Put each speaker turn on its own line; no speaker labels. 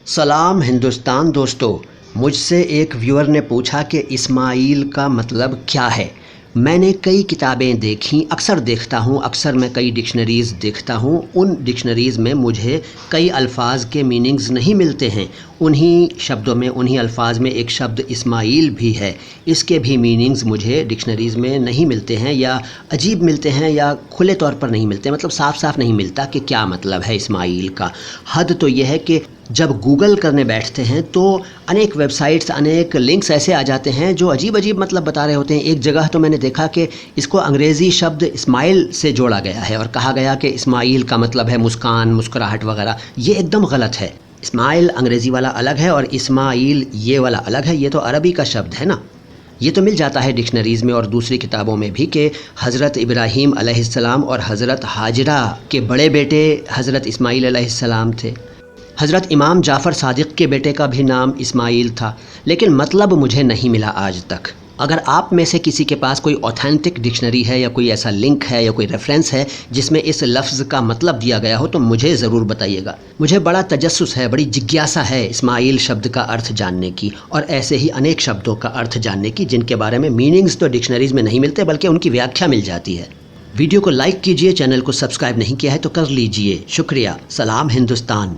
سلام ہندوستان دوستو، مجھ سے ایک ویور نے پوچھا کہ اسماعیل کا مطلب کیا ہے۔ میں نے کئی کتابیں دیکھیں، اکثر دیکھتا ہوں، اکثر میں کئی ڈکشنریز دیکھتا ہوں۔ ان ڈکشنریز میں مجھے کئی الفاظ کے میننگز نہیں ملتے ہیں۔ انہی شبدوں میں، انہی الفاظ میں ایک شبد اسماعیل بھی ہے، اس کے بھی میننگز مجھے ڈکشنریز میں نہیں ملتے ہیں، یا عجیب ملتے ہیں، یا کھلے طور پر نہیں ملتے، مطلب صاف صاف نہیں ملتا کہ کیا مطلب ہے اسماعیل کا۔ حد تو یہ ہے کہ جب گوگل کرنے بیٹھتے ہیں تو انیک ویب سائٹس، انیک لنکس ایسے آ جاتے ہیں جو عجیب عجیب مطلب بتا رہے ہوتے ہیں۔ ایک جگہ تو میں نے دیکھا کہ اس کو انگریزی شبد اسمائل سے جوڑا گیا ہے اور کہا گیا کہ اسماعیل کا مطلب ہے مسکان، مسکراہٹ وغیرہ۔ یہ ایک دم غلط ہے۔ اسماعیل انگریزی والا الگ ہے اور اسماعیل یہ والا الگ ہے، یہ تو عربی کا شبد ہے نا۔ یہ تو مل جاتا ہے ڈکشنریز میں اور دوسری کتابوں میں بھی کہ حضرت ابراہیم علیہ السلام اور حضرت ہاجرہ کے بڑے بیٹے حضرت اسماعیل علیہ السلام تھے۔ حضرت امام جعفر صادق کے بیٹے کا بھی نام اسماعیل تھا، لیکن مطلب مجھے نہیں ملا آج تک۔ اگر آپ میں سے کسی کے پاس کوئی اوتھینٹک ڈکشنری ہے یا کوئی ایسا لنک ہے یا کوئی ریفرنس ہے جس میں اس لفظ کا مطلب دیا گیا ہو تو مجھے ضرور بتائیے گا۔ مجھے بڑا تجسس ہے، بڑی جگیاسا ہے اسماعیل شبد کا ارتھ جاننے کی، اور ایسے ہی انیک شبدوں کا ارتھ جاننے کی جن کے بارے میں میننگز تو ڈکشنریز میں نہیں ملتے بلکہ ان کی ویاکھیا مل جاتی ہے۔ ویڈیو کو لائک کیجئے، چینل کو سبسکرائب نہیں کیا ہے تو کر لیجئے۔ شکریہ۔ سلام ہندوستان۔